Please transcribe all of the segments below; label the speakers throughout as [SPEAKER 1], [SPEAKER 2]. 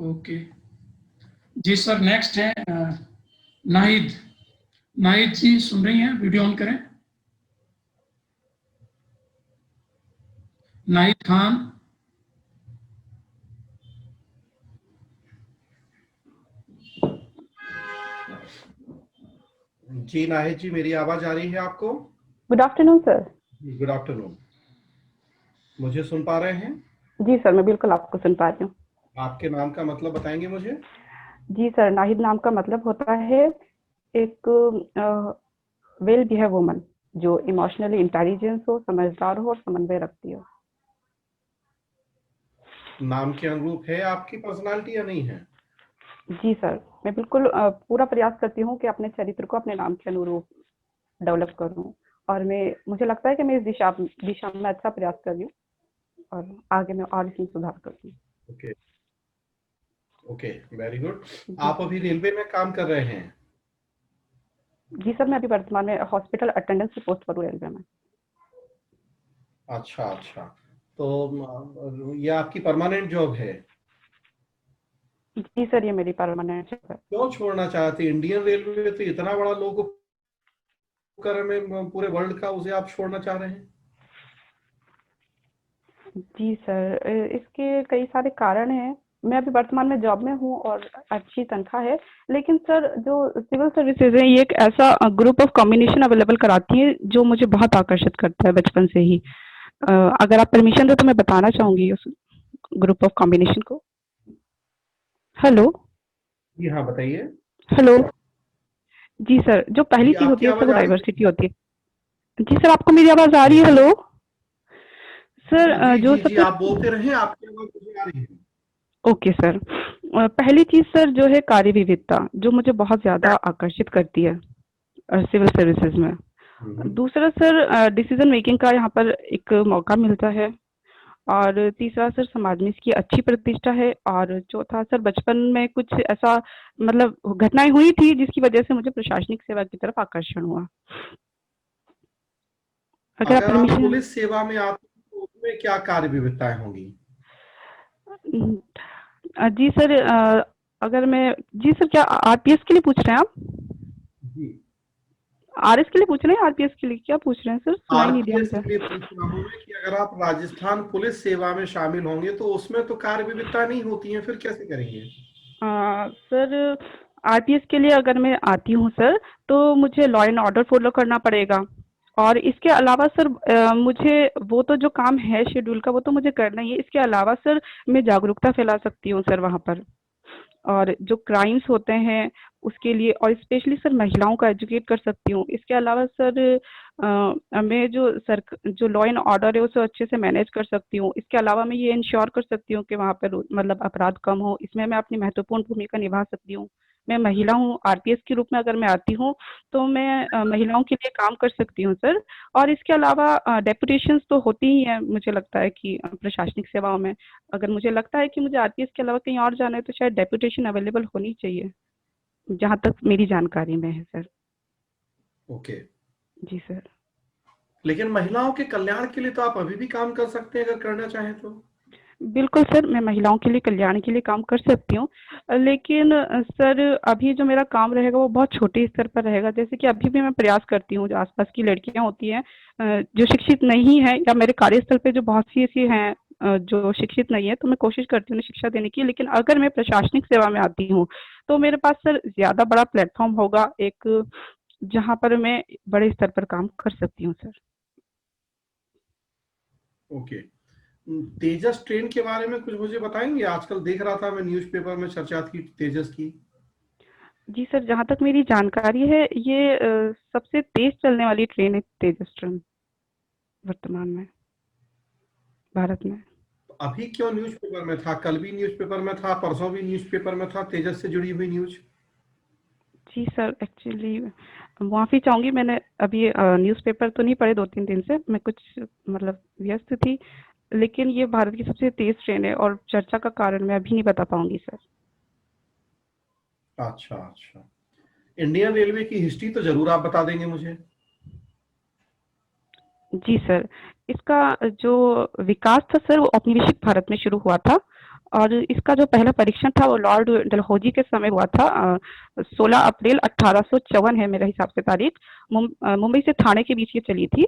[SPEAKER 1] Okay जी sir. Next है नाहिद। नाहिद जी सुन रही हैं? वीडियो ऑन करें। नाहिद खान।
[SPEAKER 2] जी नाहिद जी, मेरी आवाज आ रही है आपको?
[SPEAKER 3] Good afternoon sir.
[SPEAKER 2] Good afternoon. मुझे सुन पा रहे हैं?
[SPEAKER 3] जी सर, मैं बिल्कुल आपको सुन पा रही हूँ।
[SPEAKER 2] आपके नाम का मतलब बताएंगे मुझे?
[SPEAKER 3] जी सर, नाहिद नाम का मतलब होता है एक वेल बिहेव वुमन जो इमोशनली इंटेलिजेंस हो, समझदार हो और समन्वय रखती हो।
[SPEAKER 2] नाम के अनुरूप है आपकी पर्सनालिटी या नहीं है?
[SPEAKER 3] जी सर, मैं बिल्कुल पूरा प्रयास करती हूँ कि अपने चरित्र को अपने नाम के अनुरूप डेवलप करूँ और मुझे लगता है कि मैं इस दिशा में अच्छा प्रयास कर रही हूँ और आगे मैं और इसमें सुधार करूँगी।
[SPEAKER 2] Okay okay, very good.
[SPEAKER 3] जी
[SPEAKER 2] आप अभी रेलवे में काम कर रहे हैं?
[SPEAKER 3] जी सर, मैं अभी वर्तमान में हॉस्पिटल अटेंडेंस की पोस्ट पर हूँ रेलवे में।
[SPEAKER 2] अच्छा अच्छा, तो ये आपकी परमानेंट जॉब है?
[SPEAKER 3] जी सर, ये मेरी परमानेंट जॉब है।
[SPEAKER 2] क्यों छोड़ना चाहते? इंडियन रेलवे तो इतना बड़ा लोगो कर में पूरे वर्ल्ड का, उसे आप छोड़ना चाह रहे हैं?
[SPEAKER 3] जी सर, इसके कई सारे कारण हैं। मैं अभी वर्तमान में जॉब में हूँ और अच्छी तनख्वाह है, लेकिन सर जो सिविल सर्विसेज है ये एक ऐसा ग्रुप ऑफ कॉम्बिनेशन अवेलेबल कराती है जो मुझे बहुत आकर्षित करता है बचपन से ही। अगर आप परमिशन दो तो मैं बताना चाहूंगी उस ग्रुप ऑफ कॉम्बिनेशन को। हेलो।
[SPEAKER 2] जी हाँ, बताइए।
[SPEAKER 3] हेलो। जी सर, जो पहली
[SPEAKER 2] जी,
[SPEAKER 3] चीज होती
[SPEAKER 2] आपकी
[SPEAKER 3] है सर
[SPEAKER 2] आवाज
[SPEAKER 3] वो
[SPEAKER 2] आ रही है?
[SPEAKER 3] डाइवर्सिटी होती है। जी सर, आपको मेरी आवाज आ रही है? Hello sir.
[SPEAKER 2] जी
[SPEAKER 3] जो
[SPEAKER 2] जी जी,
[SPEAKER 3] सबसे
[SPEAKER 2] आप बोलते रहे, आपकी आवाज मुझे आ रही है।
[SPEAKER 3] Okay sir. पहली चीज सर जो है कार्य विविधता जो मुझे बहुत ज्यादा आकर्षित करती है सिविल सर्विसेज में।
[SPEAKER 2] हम्म।
[SPEAKER 3] दूसरा सर डिसीजन मेकिंग का यहाँ पर एक मौका मिलता है। और तीसरा सर समाज में इसकी अच्छी प्रतिष्ठा है। और चौथा सर बचपन में कुछ ऐसा मतलब घटनाएं हुई थी जिसकी वजह से मुझे प्रशासनिक सेवा की तरफ आकर्षण हुआ। अगर आप
[SPEAKER 2] अगर आप
[SPEAKER 3] परमिशन।
[SPEAKER 2] पुलिस सेवा में आते हैं तो उसमें क्या कार्य विविधताएं होंगी?
[SPEAKER 3] जी सर, अगर मैं जी सर क्या आरपीएस के लिए पूछ रहे हैं आप?
[SPEAKER 2] जी,
[SPEAKER 3] आरएस के लिए पूछ रहे हैं? आरपीएस के लिए क्या पूछ रहे हैं सर? सुनाई नहीं दिया
[SPEAKER 2] आरपीएस
[SPEAKER 3] मुझे।
[SPEAKER 2] के लिए पूछ रहा हूँ मैं कि अगर आप राजस्थान पुलिस सेवा में शामिल होंगे तो उसमें तो कार्य विविधता नहीं होती है, फिर कैसे करेंगे?
[SPEAKER 3] सर आरपीएस के लिए अगर मैं आती हूँ सर तो मुझे लॉ एंड ऑर्डर फॉलो करना पड़ेगा। और इसके अलावा सर मुझे वो तो जो काम है शेड्यूल का वो तो मुझे करना ही है। इसके अलावा सर मैं जागरूकता फैला सकती हूँ सर वहाँ पर। और जो क्राइम्स होते हैं उसके लिए और स्पेशली सर महिलाओं का एजुकेट कर सकती हूँ। इसके अलावा सर मैं जो लॉ एंड ऑर्डर है उसे अच्छे से मैनेज कर सकती हूँ। इसके अलावा मैं ये इंश्योर कर सकती हूँ कि वहाँ पर मतलब अपराध कम हो। इसमें मैं अपनी महत्वपूर्ण भूमिका निभा सकती हूँ। मैं महिला हूँ, आरपीएस के रूप में अगर मैं आती हूँ तो मैं महिलाओं के लिए काम कर सकती हूँ सर। और इसके अलावा डेपुटेशंस तो होती ही हैं मुझे लगता है कि प्रशासनिक सेवाओं में। अगर मुझे लगता है कि मुझे आरपीएस के अलावा कहीं और जाना है तो शायद डेपुटेशन अवेलेबल होनी चाहिए, जहाँ तक मेरी जानकारी में है सर।
[SPEAKER 2] ओके।
[SPEAKER 3] जी सर।
[SPEAKER 2] लेकिन महिलाओं के कल्याण के लिए तो आप अभी भी काम कर सकते हैं अगर करना चाहें तो।
[SPEAKER 3] बिल्कुल सर, मैं महिलाओं के लिए कल्याण के लिए काम कर सकती हूँ। लेकिन सर अभी जो मेरा काम रहेगा वो बहुत छोटे स्तर पर रहेगा। जैसे कि अभी भी मैं प्रयास करती हूँ, जो आस-पास की लड़कियाँ होती हैं जो शिक्षित नहीं हैं या मेरे कार्यस्थल पे जो बहुत सी ऐसी हैं जो शिक्षित नहीं है, तो मैं कोशिश करती हूँ उन्हें शिक्षा देने की। लेकिन अगर मैं प्रशासनिक सेवा में आती हूँ, तो मेरे पास सर ज़्यादा बड़ा प्लेटफ़ॉर्म होगा एक, जहाँ पर मैं बड़े स्तर पर काम कर सकती हूँ सर।
[SPEAKER 2] ओके। तेजस ट्रेन के बारे में कुछ मुझे बताएंगे? आजकल देख रहा था मैं न्यूज़पेपर में चर्चा थी तेजस की।
[SPEAKER 3] जी सर, जहाँ तक मेरी जानकारी है ये सबसे तेज़ चलने वाली ट्रेन है तेजस ट्रेन वर्तमान में, भारत में।
[SPEAKER 2] तो अभी क्यों न्यूज़पेपर में था? कल भी न्यूज़पेपर में था, परसों भी न्यूज़पेपर में था, तेजस से जुड़ी हुई न्यूज़।
[SPEAKER 3] जी सर, एक्चुअली माफ़ी चाहूँगी, मैंने अभी न्यूज़पेपर तो नहीं पढ़े 2-3 दिन से, मैं कुछ मतलब व्यस्त थी। लेकिन ये भारत की सबसे तेज़ ट्रेन है और चर्चा का कारण मैं अभी नहीं बता पाऊँगी सर।
[SPEAKER 2] अच्छा अच्छा, इंडियन रेलवे की हिस्ट्री तो जरूर आप बता देंगे मुझे।
[SPEAKER 3] जी सर, इसका जो विकास था सर वो औपनिवेशिक भारत में शुरू हुआ था और इसका जो पहला परीक्षण था वो लॉर्ड डलहौजी के समय हुआ था। 16 अप्रैल 1854 है मेरे हिसाब से तारीख। मुंबई से ठाणे के बीच ये चली थी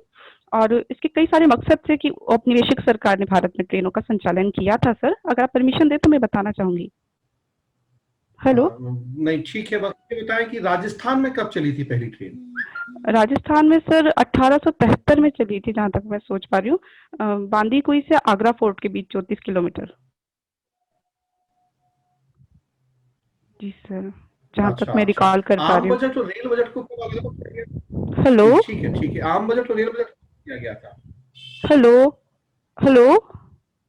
[SPEAKER 3] और इसके कई सारे मकसद थे कि औपनिवेशिक सरकार ने भारत में ट्रेनों का संचालन किया था सर। अगर आप परमिशन दें तो मैं बताना चाहूंगी। हेलो।
[SPEAKER 2] नहीं ठीक है, बस ये बताएं कि राजस्थान में कब चली थी पहली ट्रेन?
[SPEAKER 3] राजस्थान में सर 1873 में चली थी, जहां तक मैं सोच पा रही हूँ। बांदीकुई से आगरा फोर्ट के बीच 34 किलोमीटर। जी सर, जहां तक
[SPEAKER 2] अच्छा
[SPEAKER 3] मैं
[SPEAKER 2] अच्छा।
[SPEAKER 3] रिकॉल कर पा
[SPEAKER 2] आम
[SPEAKER 3] रही हूँ।
[SPEAKER 2] बजट और रेल बजट को कब अलग किया गया?
[SPEAKER 3] हेलो।
[SPEAKER 2] जी ठीक है ठीक है, आम बजट और रेल बजट कब किया गया था?
[SPEAKER 3] हेलो। हेलो।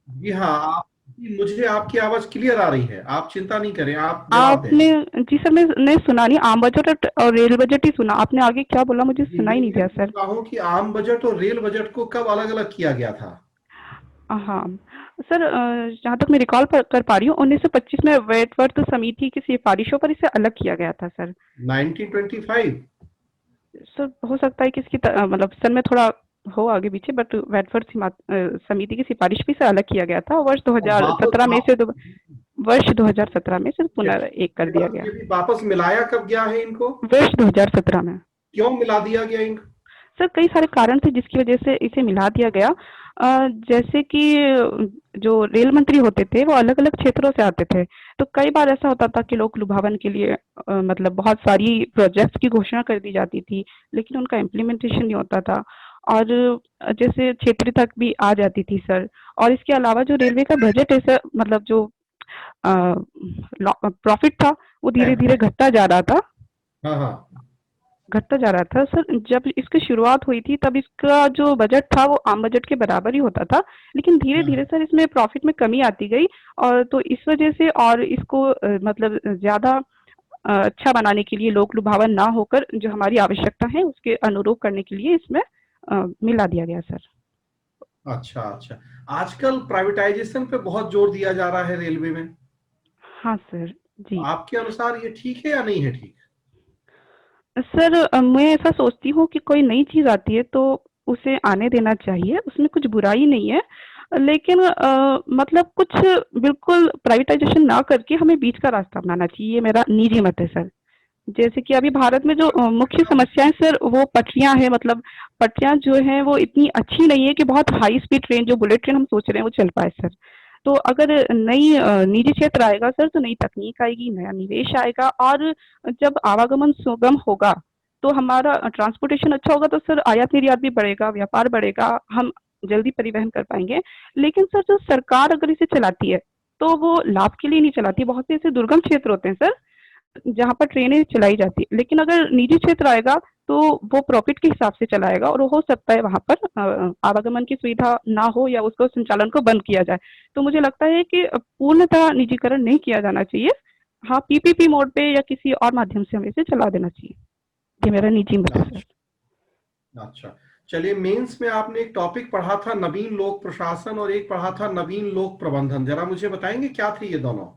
[SPEAKER 2] जी हाँ, आप मुझे आपकी आवाज क्लियर आ रही है, आप चिंता नहीं करें, आप जवाब दें।
[SPEAKER 3] आपने जी सर, मैंने सुना नहीं, आम बजट और रेल बजट ही सुना। आपने आगे क्या बोला मुझे
[SPEAKER 2] जी
[SPEAKER 3] सुना
[SPEAKER 2] मैं
[SPEAKER 3] ही नहीं
[SPEAKER 2] ये
[SPEAKER 3] दिया
[SPEAKER 2] पूछ
[SPEAKER 3] सर।
[SPEAKER 2] रहा हूँ कि आम बजट और रेल बजट को कब अलग अलग किया गया था?
[SPEAKER 3] हाँ सर, जहाँ तक मैं रिकॉल कर पा रही हूँ 1925 में वेटवर्थ समिति की सिफारिशों पर इसे अलग किया गया था सर।
[SPEAKER 2] 1925?
[SPEAKER 3] सर हो सकता है कि इसकी मतलब सन में थोड़ा हो आगे पीछे, बट वेटवर्थ समिति की सिफारिश भी से अलग किया गया था। वर्ष
[SPEAKER 2] और वापस
[SPEAKER 3] 2017 में से वर्ष 2017 में से
[SPEAKER 2] ठीक
[SPEAKER 3] पुनः एक कर
[SPEAKER 2] है,
[SPEAKER 3] दिया
[SPEAKER 2] बस
[SPEAKER 3] गया।
[SPEAKER 2] ये भी वापस मिलाया कब गया है इनको?
[SPEAKER 3] वर्ष 2017 में।
[SPEAKER 2] क्यों मिला दिया गया इनको?
[SPEAKER 3] सर कई सारे कारण थे जिसकी वजह से इसे मिला दिया गया। जैसे कि जो रेल मंत्री होते थे वो अलग अलग क्षेत्रों से आते थे, तो कई बार ऐसा होता था कि लोक लुभावन के लिए मतलब बहुत सारी प्रोजेक्ट्स की घोषणा कर दी जाती थी, लेकिन उनका इम्प्लीमेंटेशन नहीं होता था। और जैसे क्षेत्र तक भी आ जाती थी सर। और इसके अलावा जो रेलवे का बजट है सर, मतलब जो प्रॉफिट था वो धीरे धीरे घटता जा रहा था।
[SPEAKER 2] हाँ हाँ।
[SPEAKER 3] घटता जा रहा था सर। जब इसकी शुरुआत हुई थी तब इसका जो बजट था वो आम बजट के बराबर ही होता था, लेकिन धीरे धीरे
[SPEAKER 2] हाँ।
[SPEAKER 3] सर इसमें प्रॉफिट में कमी आती गई। और तो इस वजह से और इसको मतलब ज्यादा अच्छा बनाने के लिए, लोक लुभावन ना होकर जो हमारी आवश्यकता है उसके अनुरूप करने के लिए इसमें मिला दिया गया सर।
[SPEAKER 2] अच्छा अच्छा। आजकल प्राइवेटाइजेशन पे बहुत जोर दिया जा रहा है रेलवे में।
[SPEAKER 3] हाँ सर। जी
[SPEAKER 2] आपके अनुसार ये ठीक है या नहीं है ठीक?
[SPEAKER 3] सर, मैं ऐसा सोचती हूँ कि कोई नई चीज़ आती है तो उसे आने देना चाहिए, उसमें कुछ बुराई नहीं है। लेकिन मतलब कुछ बिल्कुल प्राइवेटाइज़ेशन ना करके हमें बीच का रास्ता अपनाना चाहिए, ये मेरा निजी मत है सर। जैसे कि अभी भारत में जो मुख्य समस्याएँ सर वो पटरियाँ हैं, मतलब पटरियाँ जो हैं वो इतनी अच्छी नहीं है कि बहुत हाई स्पीड ट्रेन, जो बुलेट ट्रेन हम सोच रहे हैं वो चल पाए सर। तो अगर नई निजी क्षेत्र आएगा सर तो नई तकनीक आएगी, नया निवेश आएगा और जब आवागमन सुगम होगा तो हमारा ट्रांसपोर्टेशन अच्छा होगा तो सर आयात निर्यात भी बढ़ेगा, व्यापार बढ़ेगा, हम जल्दी परिवहन कर पाएँगे। लेकिन सर जो सरकार अगर इसे चलाती है, तो वो लाभ के लिए नहीं चलाती। बहुत से ऐसे दुर्गम क्षेत्र होते हैं सर जहाँ पर ट्रेनें चलाई जाती है, लेकिन अगर निजी क्षेत्र आएगा तो वो प्रॉफिट के हिसाब से चलाएगा और हो सकता है वहाँ पर आवागमन की सुविधा ना हो या उसको संचालन को बंद किया जाए। तो मुझे लगता है कि पूर्णतः निजीकरण नहीं किया जाना चाहिए। हाँ, पीपीपी मोड पे या किसी और माध्यम से हमें इसे चला देना चाहिए। ये मेरा निजी मत है सर।
[SPEAKER 2] अच्छा अच्छा। चलिए, मेंस में आपने एक टॉपिक पढ़ा था नवीन लोक प्रशासन और एक पढ़ा था नवीन लोक प्रबंधन, जरा मुझे बताएंगे क्या थे ये दोनों?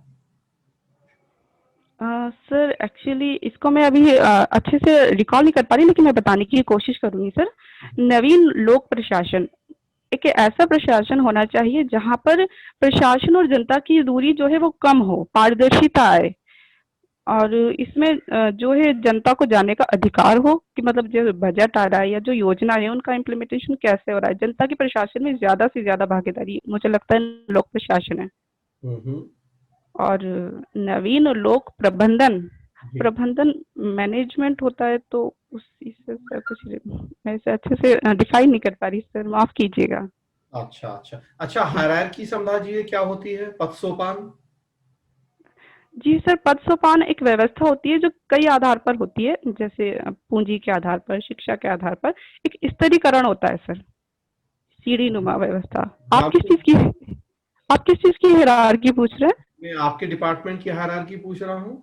[SPEAKER 3] सर एक्चुअली इसको मैं अभी अच्छे से रिकॉल नहीं कर पा रही, लेकिन मैं बताने की कोशिश करूंगी सर। नवीन लोक प्रशासन एक ऐसा प्रशासन होना चाहिए जहां पर प्रशासन और जनता की दूरी जो है वो कम हो, पारदर्शिता आए और इसमें जो है जनता को जानने का अधिकार हो कि मतलब जो बजट आ रहा है या जो योजना है उनका इम्प्लीमेंटेशन कैसे हो रहा है। जनता की प्रशासन में ज्यादा से ज्यादा भागीदारी मुझे लगता है लोक प्रशासन है।
[SPEAKER 2] हम्म।
[SPEAKER 3] और नवीन लोक प्रबंधन,
[SPEAKER 2] जी।
[SPEAKER 3] प्रबंधन मैनेजमेंट होता है, तो उसी से सर कुछ मैं इसे अच्छे से डिफाइन नहीं कर पा रही सर, माफ कीजिएगा।
[SPEAKER 2] अच्छा अच्छा अच्छा,
[SPEAKER 3] जी
[SPEAKER 2] हायरार्की समझिए क्या होती है, पद सोपान?
[SPEAKER 3] जी सर, पद सोपान एक व्यवस्था होती है जो कई आधार पर होती है, जैसे पूंजी के आधार पर, शिक्षा के आधार पर एक स्तरीकरण होता है सर। सीढ़ी नुमा व्यवस्था। आप किस
[SPEAKER 2] आपको
[SPEAKER 3] चीज की आप किस चीज की हायरार्की पूछ रहे हैं?
[SPEAKER 2] मैं आपके डिपार्टमेंट की हायरार्की पूछ रहा हूँ।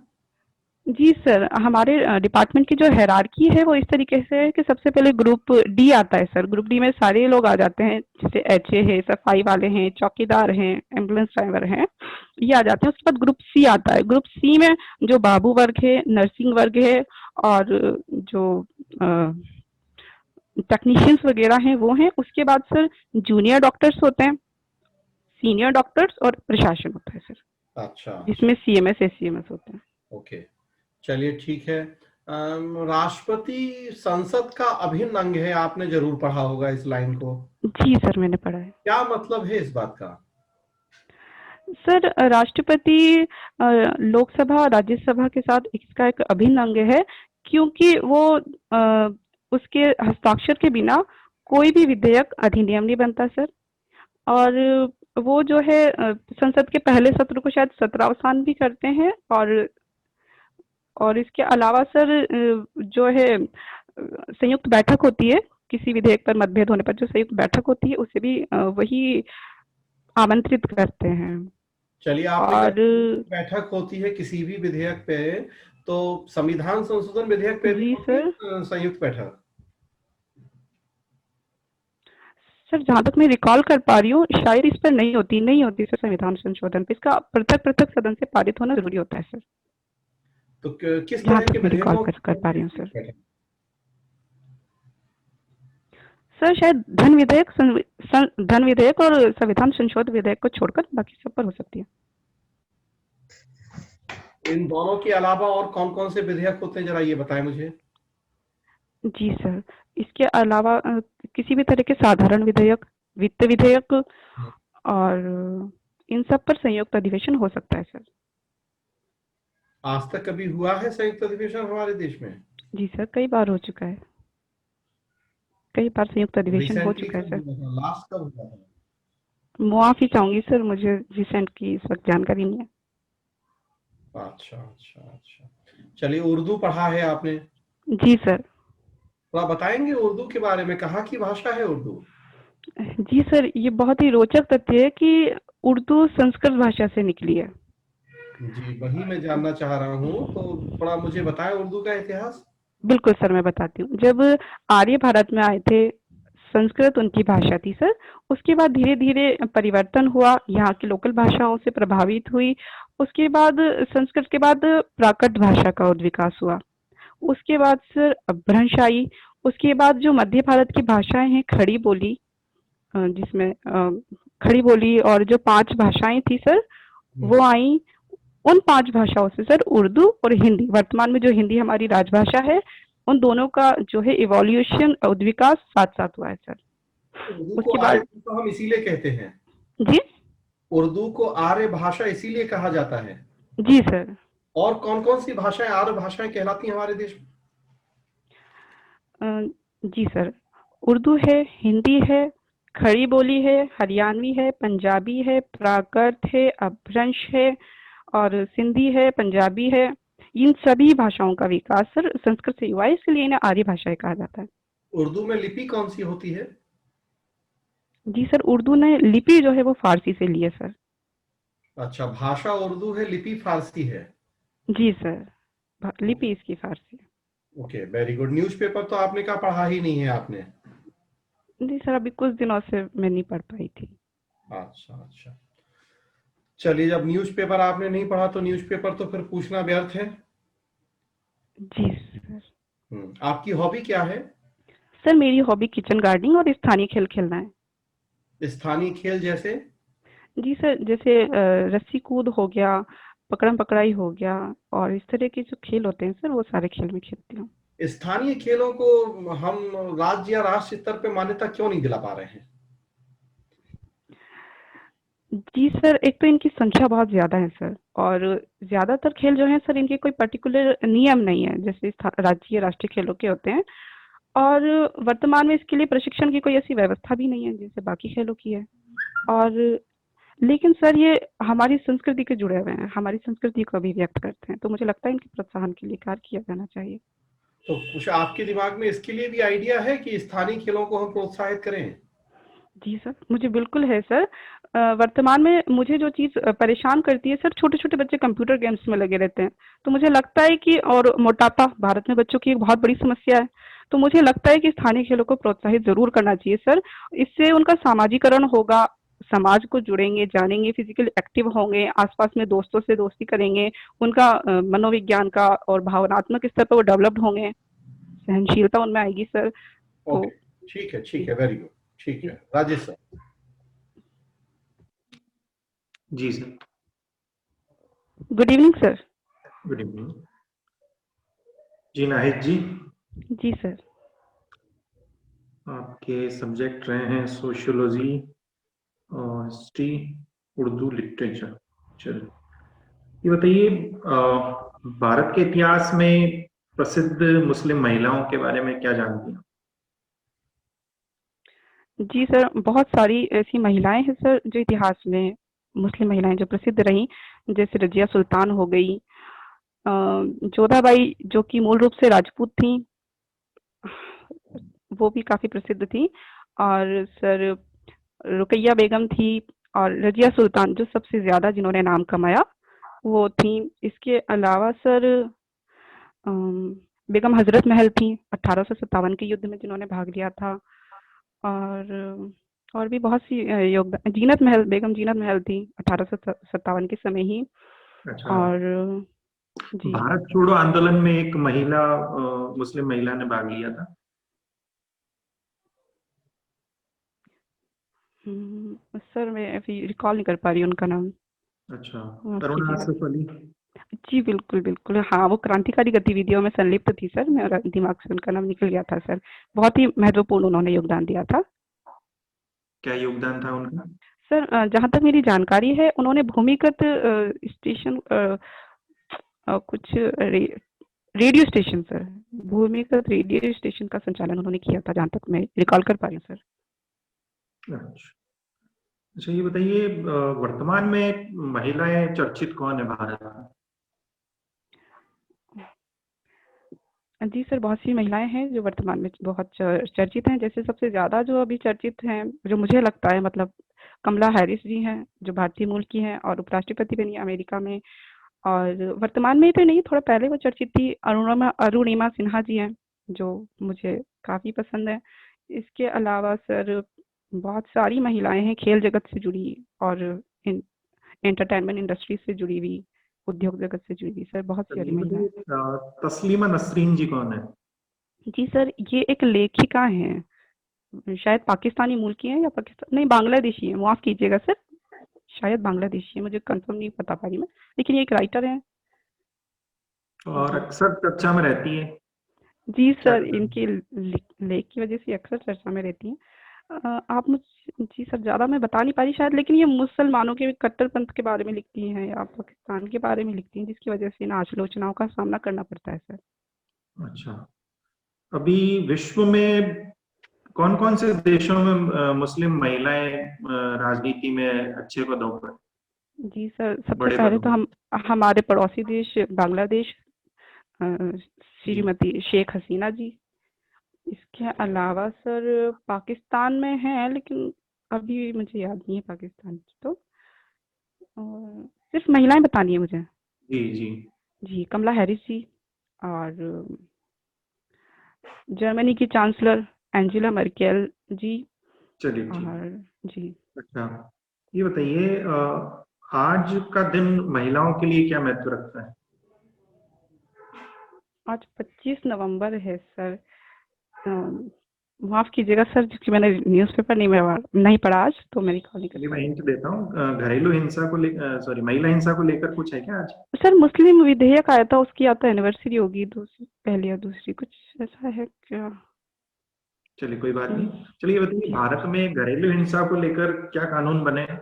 [SPEAKER 3] जी सर, हमारे डिपार्टमेंट की जो हायरार्की है वो इस तरीके से है कि सबसे पहले ग्रुप डी आता है सर। ग्रुप डी में सारे लोग आ जाते हैं, जैसे एचए है, सफाई वाले हैं, चौकीदार हैं, एम्बुलेंस ड्राइवर हैं, ये आ जाते हैं। उसके बाद ग्रुप सी आता है। ग्रुप सी में जो बाबू वर्ग है, नर्सिंग वर्ग है और जो टेक्नीशियंस वगैरह हैं वो हैं। उसके बाद सर जूनियर डॉक्टर्स होते हैं, सीनियर डॉक्टर्स और प्रशासन होता है सर,
[SPEAKER 2] अच्छा,
[SPEAKER 3] जिसमें CMS SCMS होता है।
[SPEAKER 2] ओके, चलिए ठीक है। राष्ट्रपति संसद का अभिन्न अंग है, आपने जरूर पढ़ा होगा इस लाइन को।
[SPEAKER 3] जी सर, मैंने पढ़ा है।
[SPEAKER 2] क्या मतलब है इस बात का?
[SPEAKER 3] सर राष्ट्रपति लोकसभा राज्यसभा के साथ इसका एक अभिन्न अंग है, क्योंकि वो उसके हस्ताक्षर के बिना कोई भी विधेयक अधिनियम नहीं बनता सर। और वो जो है संसद के पहले सत्र को शायद सत्रावसान भी करते हैं। और इसके अलावा सर जो है संयुक्त बैठक होती है, किसी विधेयक पर मतभेद होने पर जो संयुक्त बैठक होती है उसे भी वही आमंत्रित करते हैं।
[SPEAKER 2] चलिए, आपने
[SPEAKER 3] और
[SPEAKER 2] कहा बैठक होती है किसी भी विधेयक पे, तो संविधान संशोधन विधेयक पे भी
[SPEAKER 3] जी
[SPEAKER 2] होती है
[SPEAKER 3] सर।
[SPEAKER 2] संयुक्त बैठक?
[SPEAKER 3] सर जहाँ तक मैं रिकॉल कर पा रही हूँ, शायद इस पर नहीं होती सर संविधान संशोधन पे। इसका पृथक पृथक सदन से पारित होना जरूरी होता है सर,
[SPEAKER 2] तो किस
[SPEAKER 3] जहाँ
[SPEAKER 2] तरह के
[SPEAKER 3] तक मैं रिकॉल
[SPEAKER 2] विधेयकों
[SPEAKER 3] कर पा रही हूँ सर।
[SPEAKER 2] बैठक?
[SPEAKER 3] सर शायद धन विधेयक और संविधान संशोधन विधेयक को छोड़कर बाकी सब पर हो सकती है।
[SPEAKER 2] इन दोनों के अलावा और कौन कौन से विधेयक होते हैं, जरा ये बताएं मुझे।
[SPEAKER 3] जी सर, इसके अलावा किसी भी तरह के साधारण विधेयक, वित्त विधेयक और इन सब पर संयुक्त अधिवेशन हो सकता है सर।
[SPEAKER 2] आज तक कभी हुआ है संयुक्त अधिवेशन हमारे देश में?
[SPEAKER 3] जी सर, कई बार हो चुका है, कई बार संयुक्त अधिवेशन हो
[SPEAKER 2] रिसेंटली
[SPEAKER 3] चुका है
[SPEAKER 2] कब
[SPEAKER 3] सर।
[SPEAKER 2] हुआ था, लास्ट कब हुआ था?
[SPEAKER 3] मुआफी चाहूंगी सर, मुझे रिसेंट की इस वक्त जानकारी नहीं है।
[SPEAKER 2] अच्छा अच्छा अच्छा, चलिए, उर्दू पढ़ा है आपने,
[SPEAKER 3] जी सर।
[SPEAKER 2] थोड़ा बताएंगे उर्दू के बारे में, कहाँ की भाषा है उर्दू?
[SPEAKER 3] जी सर, ये बहुत ही रोचक तथ्य है कि उर्दू संस्कृत भाषा से निकली है।
[SPEAKER 2] जी, वही मैं जानना चाह रहा हूँ, तो थोड़ा मुझे बताएं उर्दू का इतिहास।
[SPEAKER 3] बिल्कुल सर, मैं बताती हूँ। जब आर्य भारत में आए थे, संस्कृत उनकी भाषा थी सर। उसके बाद धीरे धीरे परिवर्तन हुआ, यहाँ की लोकल भाषाओं से प्रभावित हुई। उसके बाद संस्कृत के बाद प्राकृत भाषा का उद्विकास हुआ। उसके बाद सर अपभ्रंश आई। उसके बाद जो मध्य भारत की भाषाएं हैं, खड़ी बोली, जिसमें खड़ी बोली और जो 5 भाषाएं थी सर, वो आई। उन 5 भाषाओं से सर उर्दू और हिंदी, वर्तमान में जो हिंदी हमारी राजभाषा है, उन दोनों का जो है इवोल्यूशन, उद्विकास साथ-साथ हुआ है सर।
[SPEAKER 2] उर्दू को
[SPEAKER 3] उसके
[SPEAKER 2] आर्य
[SPEAKER 3] बाद
[SPEAKER 2] भाषा हम इसीलिए कहते हैं,
[SPEAKER 3] जी?
[SPEAKER 2] उर्दू को आर्य भाषा इसीलिए कहा जाता है।
[SPEAKER 3] जी सर।
[SPEAKER 2] और कौन कौन सी भाषाएं आर्य भाषाएं कहलाती हैं हमारे देश में?
[SPEAKER 3] जी सर, उर्दू है, हिंदी है, खड़ी बोली है, हरियाणवी है, पंजाबी है, प्राकृत है, अपभ्रंश है और सिंधी है, पंजाबी है। इन सभी भाषाओं का विकास सर संस्कृत से हुआ है, इसलिए इन्हें आर्य भाषाएं कहा जाता है।
[SPEAKER 2] उर्दू में लिपि कौन सी होती है?
[SPEAKER 3] जी सर, उर्दू ने लिपि जो है वो फारसी से ली है सर।
[SPEAKER 2] अच्छा, भाषा उर्दू है, लिपि फारसी है।
[SPEAKER 3] जी सर, लिपि इसकी फारसी है।
[SPEAKER 2] Okay, very good. न्यूज़पेपर तो आपने कहा पढ़ा ही नहीं है आपने?
[SPEAKER 3] जी सर, अभी कुछ दिनों से मैं नहीं पढ़ पाई थी।
[SPEAKER 2] अच्छा अच्छा, चलिए, जब न्यूज़पेपर आपने नहीं पढ़ा तो न्यूज़पेपर तो फिर पूछना व्यर्थ है।
[SPEAKER 3] जी सर।
[SPEAKER 2] आपकी हॉबी क्या है?
[SPEAKER 3] सर मेरी हॉबी किचन गार्डनिंग और स्थानीय खेल खेलना है।
[SPEAKER 2] स्थानीय खेल जैसे?
[SPEAKER 3] जी सर, जैसे रस्सी कूद हो गया, पकड़म पकड़ाई हो गया और इस तरह के जो खेल होते हैं सर, वो सारे खेल मैं खेलती हूँ।
[SPEAKER 2] स्थानीय खेलों को हम राज्य या राष्ट्र स्तर पे मान्यता क्यों नहीं दिला पा रहे हैं?
[SPEAKER 3] जी सर, एक तो इनकी संख्या बहुत ज़्यादा है सर, और ज़्यादातर खेल जो हैं सर, इनके कोई पर्टिकुलर नियम नहीं है, जैसे राज्य राष्ट्रीय खेलों के होते हैं। और वर्तमान में इसके लिए प्रशिक्षण की कोई ऐसी व्यवस्था भी नहीं है, जैसे बाकी खेलों की है। और लेकिन सर ये हमारी संस्कृति के जुड़े हुए हैं, हमारी संस्कृति को भी व्यक्त करते हैं, तो मुझे लगता है इनके प्रोत्साहन के लिए कार्य किया जाना चाहिए।
[SPEAKER 2] तो कुछ आपके दिमाग में इसके लिए भी आइडिया है कि स्थानीय खेलों को हम प्रोत्साहित करें?
[SPEAKER 3] जी सर, मुझे बिल्कुल है सर। वर्तमान में मुझे जो चीज़ परेशान करती है सर, छोटे-छोटे बच्चे कंप्यूटर गेम्स में लगे रहते हैं। तो मुझे लगता है कि, और मोटापा भारत में बच्चों की एक बहुत बड़ी समस्या है। तो मुझे लगता है कि स्थानीय खेलों को प्रोत्साहित ज़रूर करना चाहिए सर। इससे उनका सामाजिकरण होगा, समाज को जुड़ेंगे, जानेंगे, फिजिकली एक्टिव होंगे, आस-पास में दोस्तों से दोस्ती करेंगे, उनका मनोविज्ञान का और भावनात्मक स्तर पर वो डेवलप्ड होंगे, सहनशीलता उनमें आएगी सर। तो
[SPEAKER 2] ओके, ठीक है,
[SPEAKER 3] जी।
[SPEAKER 2] वेरी गुड, ठीक है। राजेश सर।
[SPEAKER 4] जी sir.
[SPEAKER 3] Good evening sir.
[SPEAKER 4] Good evening. जी नाहिद जी,
[SPEAKER 3] जी सर।
[SPEAKER 4] आपके सब्जेक्ट रहे हैं सोशियोलॉजी और हिस्ट्री, उर्दू लिटरेचर। चलिए ये बताइए, भारत के इतिहास में प्रसिद्ध मुस्लिम महिलाओं के बारे में क्या जानती हैं?
[SPEAKER 3] जी सर, बहुत सारी ऐसी महिलाएं हैं सर जो इतिहास में, मुस्लिम महिलाएं जो प्रसिद्ध रहीं, जैसे रजिया सुल्तान हो गई, जोधाबाई जो कि मूल रूप से राजपूत थी, वो भी काफी प्रसिद्ध थी। और सर रुकैया बेगम थी, और रजिया सुल्तान जो सबसे ज्यादा जिन्होंने नाम कमाया वो थी। इसके अलावा सर बेगम हजरत महल थी 1857 के युद्ध में जिन्होंने भाग लिया था। और भी बहुत सी योगदान, जीनत महल, बेगम जीनत महल थी 1857 के समय ही।
[SPEAKER 4] अच्छा,
[SPEAKER 3] और जी
[SPEAKER 4] भारत छोड़ो आंदोलन में एक महिला, मुस्लिम महिला ने भाग लिया था।
[SPEAKER 3] सर मैं अभी रिकॉल नहीं कर पा रही हूँ उनका नाम,
[SPEAKER 4] अच्छा,
[SPEAKER 3] माफ
[SPEAKER 4] अरुणा
[SPEAKER 3] कीजिएगा।
[SPEAKER 4] आसिफ अली।
[SPEAKER 3] जी बिल्कुल बिल्कुल, हाँ वो क्रांतिकारी गतिविधियों में संलिप्त थी सर, मेरा दिमाग से उनका नाम निकल गया था सर। बहुत ही महत्वपूर्ण उन्होंने योगदान दिया था।
[SPEAKER 4] क्या योगदान था उनका?
[SPEAKER 3] सर जहाँ तक मेरी जानकारी है उन्होंने भूमिगत स्टेशन, कुछ रेडियो स्टेशन सर, भूमिगत रेडियो स्टेशन का संचालन उन्होंने किया था, जहाँ तक मैं रिकॉल कर पा रही हूँ सर।
[SPEAKER 4] अच्छा। अच्छा ये बताइए, वर्तमान में महिलाएं चर्चित कौन है भारत में?
[SPEAKER 3] जी सर, बहुत सी महिलाएं हैं जो वर्तमान में बहुत चर्चित हैं। जैसे सबसे ज़्यादा जो अभी चर्चित हैं, जो मुझे लगता है, मतलब कमला हैरिस जी हैं, जो भारतीय मूल की हैं और उपराष्ट्रपति बनी अमेरिका में। और वर्तमान में तो नहीं, थोड़ा पहले वो चर्चित थी, अरुणिमा सिन्हा जी हैं, जो मुझे काफ़ी पसंद है। इसके अलावा सर बहुत सारी महिलाएं हैं खेल जगत से जुड़ी, और एंटरटेनमेंट इंडस्ट्री से जुड़ी हुई, उद्योग जगत से जुड़ी हुई सर, बहुत
[SPEAKER 4] तो
[SPEAKER 3] सारी
[SPEAKER 4] ये
[SPEAKER 3] महिलाएं।
[SPEAKER 4] बताइए, तस्लीमा नसरीन जी कौन है?
[SPEAKER 3] जी सर, ये एक लेखिका हैं, शायद पाकिस्तानी मूल की हैं, या पाकिस्तान नहीं, बांग्लादेशी हैं, माफ़ कीजिएगा सर, शायद बांग्लादेशी हैं, मुझे कंफर्म नहीं बता पा रही मैं, लेकिन ये एक राइटर हैं।
[SPEAKER 4] और
[SPEAKER 3] जी।
[SPEAKER 4] अक्सर चर्चा में रहती है।
[SPEAKER 3] जी
[SPEAKER 4] क्या
[SPEAKER 3] सर,
[SPEAKER 4] कारण?
[SPEAKER 3] इनकी लेख की वजह से अक्सर चर्चा में रहती हैं। आप मुझ जी सर, ज़्यादा मैं बता नहीं पा रही शायद, लेकिन ये मुसलमानों के कट्टरपंथ के बारे में लिखती हैं, या पाकिस्तान के बारे में लिखती हैं, जिसकी वजह से इन आलोचनाओं का सामना करना पड़ता है सर।
[SPEAKER 4] अच्छा, अभी विश्व में कौन कौन से देशों में मुस्लिम महिलाएं राजनीति में अच्छे पदों पर,
[SPEAKER 3] जी सर, सबसे
[SPEAKER 4] बड़े
[SPEAKER 3] पहले
[SPEAKER 4] पदों
[SPEAKER 3] तो
[SPEAKER 4] पर?
[SPEAKER 3] हमारे पड़ोसी देश बांग्लादेश, अ,
[SPEAKER 4] जी।
[SPEAKER 3] श्रीमती शेख हसीना जी। इसके अलावा सर पाकिस्तान में हैं, लेकिन अभी मुझे याद नहीं है पाकिस्तान की तो। और सिर्फ महिलाएं बतानी है मुझे।
[SPEAKER 4] जी जी।
[SPEAKER 3] जी, कमला हैरिस जी, और जर्मनी की चांसलर एंजेला मर्केल जी,
[SPEAKER 4] चलिए ठीक।
[SPEAKER 3] और जी
[SPEAKER 4] अच्छा ये बताइए, आज का दिन महिलाओं के लिए क्या महत्व रखता है?
[SPEAKER 3] आज 25 नवंबर है सर। माफ़ कीजिएगा सर, क्योंकि मैंने न्यूज़पेपर नहीं पढ़ा आज, तो मैं रिकॉल नहीं कर
[SPEAKER 4] चलिए
[SPEAKER 3] पा
[SPEAKER 4] मैं
[SPEAKER 3] रही
[SPEAKER 4] हिंट देता हूँ, घरेलू हिंसा को लेकर, सॉरी, महिला हिंसा को लेकर कुछ है क्या आज?
[SPEAKER 3] हूँ। सर मुस्लिम विधेयक आया था, उसकी या तो एनिवर्सरी होगी, दूसरी, पहली या दूसरी, कुछ ऐसा है क्या?
[SPEAKER 4] चलिए कोई बात
[SPEAKER 3] हुँ,
[SPEAKER 4] नहीं। चलिए ये बताइए,
[SPEAKER 3] जी।
[SPEAKER 4] भारत में घरेलू हिंसा को लेकर क्या कानून बने हैं?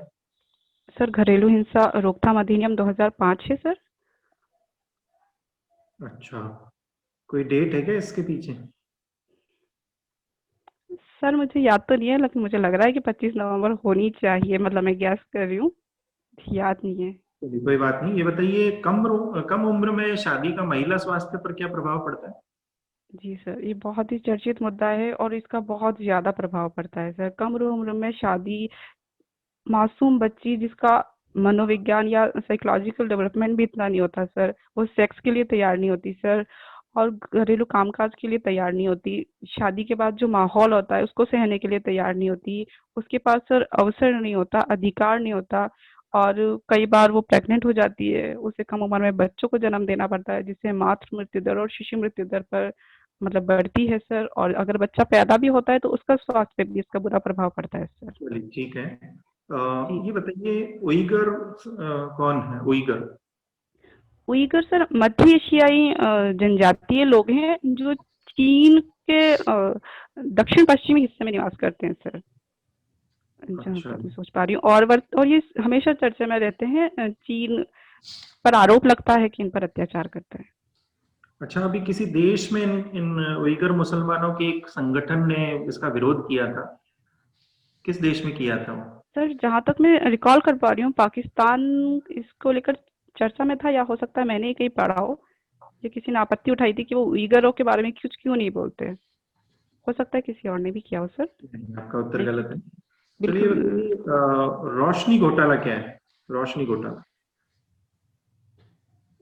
[SPEAKER 3] सर घरेलू हिंसा रोकथाम अधिनियम 2005 है सर।
[SPEAKER 4] अच्छा, कोई डेट है क्या इसके पीछे?
[SPEAKER 3] सर मुझे याद तो नहीं है, लेकिन मुझे लग रहा है कि 25 नवंबर होनी चाहिए, मतलब मैं गेस कर रही हूँ, याद नहीं है।
[SPEAKER 4] चलिए कोई बात नहीं। ये बताइए, कम उम्र में शादी का महिला स्वास्थ्य पर क्या प्रभाव पड़ता है?
[SPEAKER 3] जी सर, ये बहुत ही चर्चित मुद्दा है, और इसका बहुत ज़्यादा प्रभाव पड़ता है सर। कम उम्र में शादी, मासूम बच्ची जिसका मनोविज्ञान या साइकोलॉजिकल डेवलपमेंट भी इतना नहीं होता सर, वो सेक्स के लिए तैयार नहीं होती सर, और घरेलू कामकाज के लिए तैयार नहीं होती। शादी के बाद जो माहौल होता है उसको सहने के लिए तैयार नहीं होती। उसके पास सर अवसर नहीं होता, अधिकार नहीं होता, और कई बार वो प्रेग्नेंट हो जाती है, उसे कम उम्र में बच्चों को जन्म देना पड़ता है, जिससे मातृ मृत्यु दर और शिशु मृत्यु दर पर मतलब बढ़ती है सर। और अगर बच्चा पैदा भी होता है तो उसका स्वास्थ्य पे भी इसका बुरा प्रभाव पड़ता है सर।
[SPEAKER 4] चलिए ठीक है। ये बताइए उइगर कौन है उइगर?
[SPEAKER 3] उइगर सर मध्य एशियाई जनजातीय लोग हैं जो चीन के दक्षिण पश्चिमी हिस्से में निवास करते हैं सर, जहाँ
[SPEAKER 4] अच्छा
[SPEAKER 3] तक मैं सोच पा रही हूँ। और ये हमेशा चर्चा में रहते हैं। चीन पर आरोप लगता है कि इन पर अत्याचार करता है।
[SPEAKER 4] अच्छा, अभी किसी देश में इन उइगर मुसलमानों के एक संगठन ने इसका विरोध किया था, किस देश में किया था वो?
[SPEAKER 3] सर जहाँ तक मैं रिकॉल कर पा रही हूँ पाकिस्तान इसको लेकर चर्चा में था, या हो सकता है मैंने कहीं पढ़ा हो या किसी ने आपत्ति उठाई थी कि वो उइगरों के बारे में कुछ क्यों नहीं बोलते। हो सकता है किसी और ने भी किया हो सर।
[SPEAKER 4] नहीं, आपका उत्तर
[SPEAKER 3] लेकिन
[SPEAKER 4] गलत है। चलिए
[SPEAKER 3] बिल्कुल
[SPEAKER 4] बताइए रोशनी घोटाला क्या है? रोशनी घोटाला।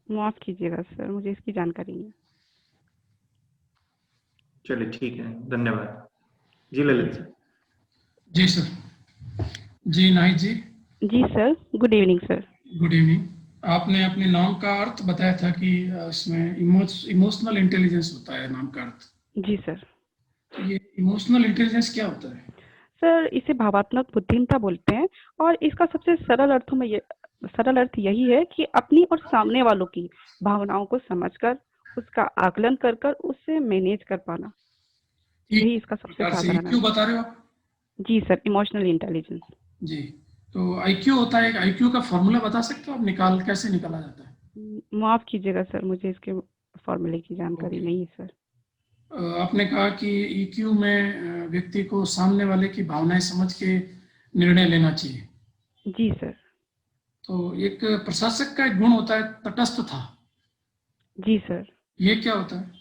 [SPEAKER 3] माफ कीजिएगा सर, मुझे इसकी जानकारी नहीं है।
[SPEAKER 4] चलिए ठीक है, धन्यवाद जी।
[SPEAKER 3] जी
[SPEAKER 4] ललित
[SPEAKER 3] सर।
[SPEAKER 4] सर।
[SPEAKER 1] जी सर। जी नाहिद जी,
[SPEAKER 3] जी sir, good evening sir.
[SPEAKER 1] Good evening. आपने अपने नाम का अर्थ बताया था कि इसमें इमोशनल इंटेलिजेंस होता है नाम का अर्थ।
[SPEAKER 3] जी सर।
[SPEAKER 1] तो ये इमोशनल इंटेलिजेंस क्या होता है?
[SPEAKER 3] सर इसे भावात्मक बुद्धिमत्ता बोलते हैं, और इसका सबसे सरल अर्थ यही है कि अपनी और सामने वालों की भावनाओं को समझकर, उसका आकलन कर कर उसे मैनेज कर पाना, यही इसका सबसे
[SPEAKER 1] प्रकार से
[SPEAKER 3] साधारण
[SPEAKER 1] ईक्यू
[SPEAKER 3] अर्थ
[SPEAKER 1] बता रहे हो आप?
[SPEAKER 3] है। जी सर, इमोशनल इंटेलिजेंस।
[SPEAKER 1] जी। तो आईक्यू होता है, आईक्यू का फॉर्मूला बता सकते हो आप? कैसे निकाला जाता है?
[SPEAKER 3] माफ कीजिएगा सर, मुझे इसके फॉर्मूले की जानकारी
[SPEAKER 1] ओके।
[SPEAKER 3] नहीं है सर।
[SPEAKER 1] आपने कहा कि ईक्यू में व्यक्ति को सामने वाले की भावनाएं समझ के निर्णय लेना चाहिए।
[SPEAKER 3] जी सर।
[SPEAKER 1] तो एक प्रशासक का एक गुण होता है तटस्थता।
[SPEAKER 3] जी सर।
[SPEAKER 1] ये क्या होता है?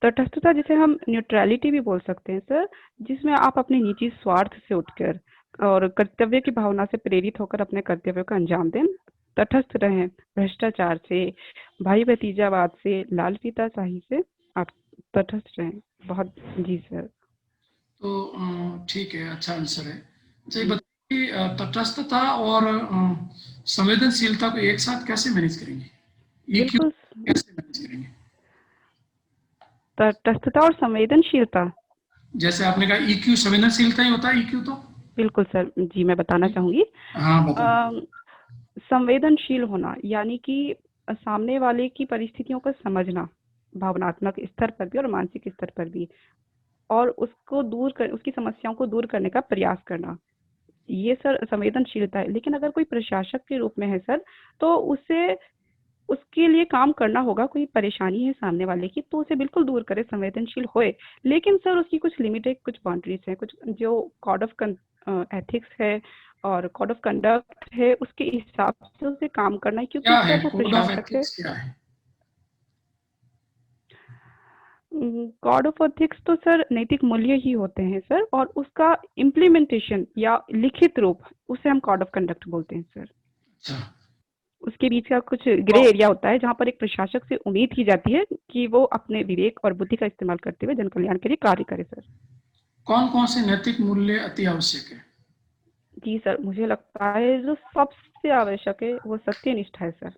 [SPEAKER 3] तटस्थता जिसे हम न्यूट्रलिटी भी बोल सकते हैं सर, जिसमें आप अपने निजी स्वार्थ से उठकर और कर्तव्य की भावना से प्रेरित होकर अपने कर्तव्यों का अंजाम दें। तटस्थ रहें भ्रष्टाचार से, भाई भतीजावाद से, लाल फीताशाही से आप तटस्थ रहें। बहुत जी सर।
[SPEAKER 1] तो ठीक है, अच्छा आंसर है। अच्छा ये
[SPEAKER 3] जी
[SPEAKER 1] बताइए कि तटस्थता और संवेदनशीलता को एक साथ कैसे मैनेज करेंगे? ईक्यू
[SPEAKER 3] बिल्कुल।
[SPEAKER 1] कैसे मैनेज करेंगे?
[SPEAKER 3] तटस्थता और संवेदनशीलता।
[SPEAKER 1] जैसे आपने कहा ईक्यू संवेदनशीलता ही होता है ईक्यू तो।
[SPEAKER 3] बिल्कुल सर, जी मैं बताना चाहूंगी।
[SPEAKER 1] हाँ बताओ।
[SPEAKER 3] अ, संवेदनशील होना यानी कि सामने वाले की परिस्थितियों को समझना, भावनात्मक स्तर पर भी और मानसिक स्तर पर भी, और उसकी समस्याओं को दूर करने का प्रयास करना, ये सर संवेदनशीलता है। लेकिन अगर कोई प्रशासक के रूप में है सर, तो उसे उसके लिए काम करना होगा। कोई परेशानी है सामने वाले की तो उसे बिल्कुल दूर करे, संवेदनशील होए, लेकिन सर उसकी कुछ लिमिटेड, कुछ बाउंड्रीज हैं, कुछ जो कोड ऑफ एथिक्स है और कोड ऑफ कंडक्ट है, उसके हिसाब से उसे काम करना है, क्योंकि
[SPEAKER 1] क्या है
[SPEAKER 3] सर वो
[SPEAKER 1] कोड ऑफ
[SPEAKER 3] प्रशासक है।
[SPEAKER 1] एथिक्स? क्या है?
[SPEAKER 3] कोड ऑफ एथिक्स तो सर नैतिक मूल्य ही होते हैं सर, और उसका इम्प्लीमेंटेशन या लिखित रूप, उसे हम कोड ऑफ कंडक्ट बोलते हैं सर।
[SPEAKER 1] अच्छा।
[SPEAKER 3] उसके बीच का कुछ ग्रे एरिया होता है जहाँ पर एक प्रशासक से उम्मीद की जाती है कि वो अपने विवेक और बुद्धि का इस्तेमाल करते हुए जन कल्याण के लिए कार्य करे सर।
[SPEAKER 1] कौन कौन से नैतिक मूल्य अति आवश्यक है?
[SPEAKER 3] जी सर, मुझे लगता है जो सबसे आवश्यक है वो सत्यनिष्ठा है सर,